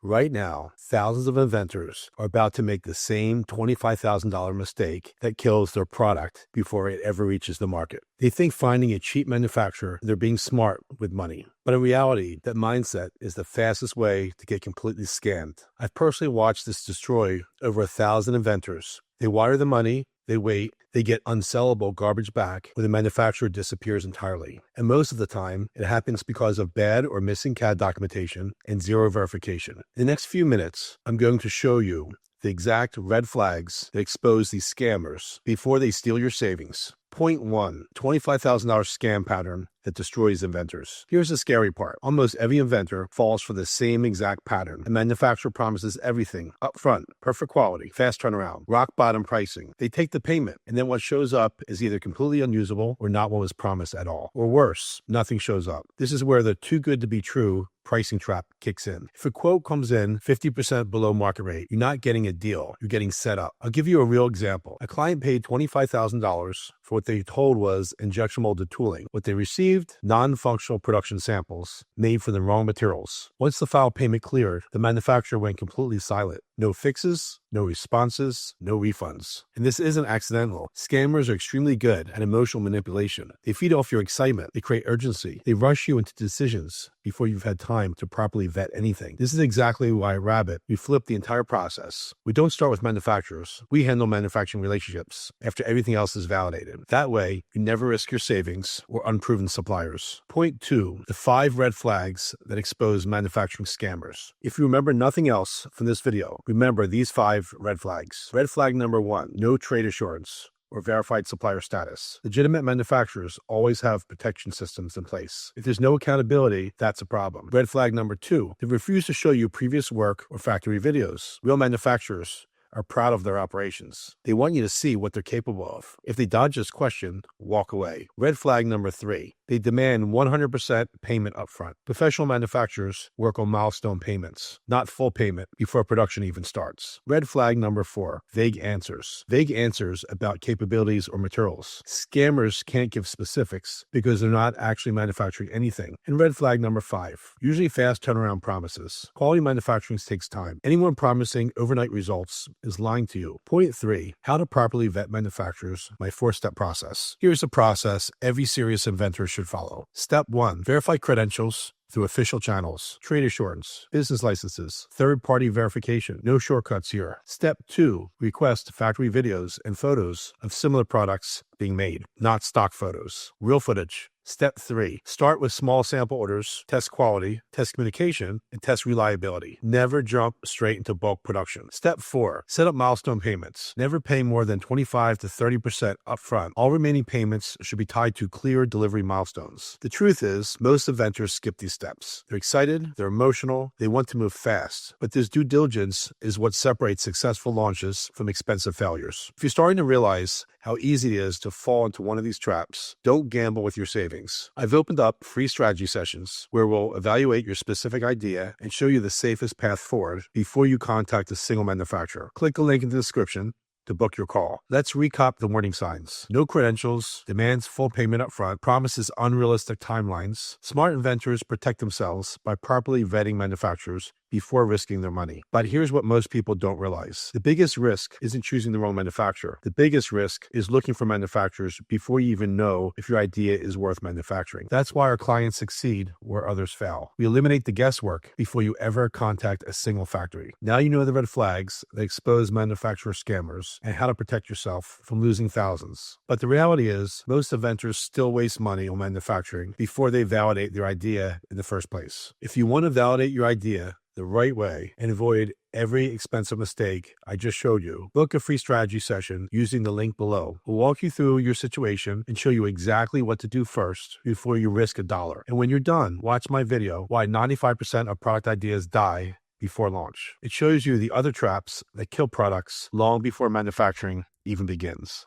Right now, thousands of inventors are about to make the same $25,000 mistake that kills their product before it ever reaches the market. They think finding a cheap manufacturer, they're being smart with money. But in reality, that mindset is the fastest way to get completely scammed. I've personally watched this destroy over 1,000 inventors. They wire the money, they wait, they get unsellable garbage back when the manufacturer disappears entirely. And most of the time, it happens because of bad or missing CAD documentation and zero verification. In the next few minutes, I'm going to show you the exact red flags that expose these scammers before they steal your savings. Point 1, $25,000 scam pattern that destroys inventors. Here's the scary part. Almost every inventor falls for the same exact pattern. The manufacturer promises everything up front, perfect quality, fast turnaround, rock bottom pricing. They take the payment, and then what shows up is either completely unusable or not what was promised at all. Or worse, nothing shows up. This is where the too good to be true pricing trap kicks in. If a quote comes in 50% below market rate, you're not getting a deal, you're getting set up. I'll give you a real example. A client paid $25,000 for what they told was injection molded tooling. What they received, non-functional production samples made from the wrong materials. Once the file payment cleared, the manufacturer went completely silent. No fixes, no responses, no refunds. And this isn't accidental. Scammers are extremely good at emotional manipulation. They feed off your excitement. They create urgency. They rush you into decisions before you've had time to properly vet anything. This is exactly why at Rabbit, we flip the entire process. We don't start with manufacturers. We handle manufacturing relationships after everything else is validated. That way, you never risk your savings or unproven suppliers. Point 2, the 5 red flags that expose manufacturing scammers. If you remember nothing else from this video, remember these 5 red flags. Red flag number 1, no trade assurance or verified supplier status. Legitimate manufacturers always have protection systems in place. If there's no accountability, that's a problem. Red flag number 2, they refuse to show you previous work or factory videos. Real manufacturers are proud of their operations. They want you to see what they're capable of. If they dodge this question, walk away. Red flag number 3, they demand 100% payment upfront. Professional manufacturers work on milestone payments, not full payment before production even starts. Red flag number 4, vague answers. Vague answers about capabilities or materials. Scammers can't give specifics because they're not actually manufacturing anything. And red flag number 5, usually fast turnaround promises. Quality manufacturing takes time. Anyone promising overnight results is lying to you. Point 3, how to properly vet manufacturers, my 4-step process. Here's the process every serious inventor should follow. Step 1, verify credentials through official channels, trade assurance, business licenses, third-party verification. No shortcuts here. Step 2, request factory videos and photos of similar products being made, not stock photos. Real footage. Step 3, start with small sample orders, test quality, test communication, and test reliability. Never jump straight into bulk production. Step 4, set up milestone payments. Never pay more than 25 to 30% upfront. All remaining payments should be tied to clear delivery milestones. The truth is, most inventors skip these steps. They're excited, they're emotional, they want to move fast. But this due diligence is what separates successful launches from expensive failures. If you're starting to realize how easy it is to fall into one of these traps, don't gamble with your savings. I've opened up free strategy sessions where we'll evaluate your specific idea and show you the safest path forward before you contact a single manufacturer. Click the link in the description to book your call. Let's recap the warning signs. No credentials, demands full payment upfront, promises unrealistic timelines. Smart inventors protect themselves by properly vetting manufacturers before risking their money. But here's what most people don't realize. The biggest risk isn't choosing the wrong manufacturer. The biggest risk is looking for manufacturers before you even know if your idea is worth manufacturing. That's why our clients succeed where others fail. We eliminate the guesswork before you ever contact a single factory. Now you know the red flags that expose manufacturer scammers and how to protect yourself from losing thousands. But the reality is, most inventors still waste money on manufacturing before they validate their idea in the first place. If you want to validate your idea the right way and avoid every expensive mistake I just showed you, book a free strategy session using the link below. We'll walk you through your situation and show you exactly what to do first before you risk $1. And when you're done, watch my video, Why 95% of Product Ideas Die Before Launch. It shows you the other traps that kill products long before manufacturing even begins.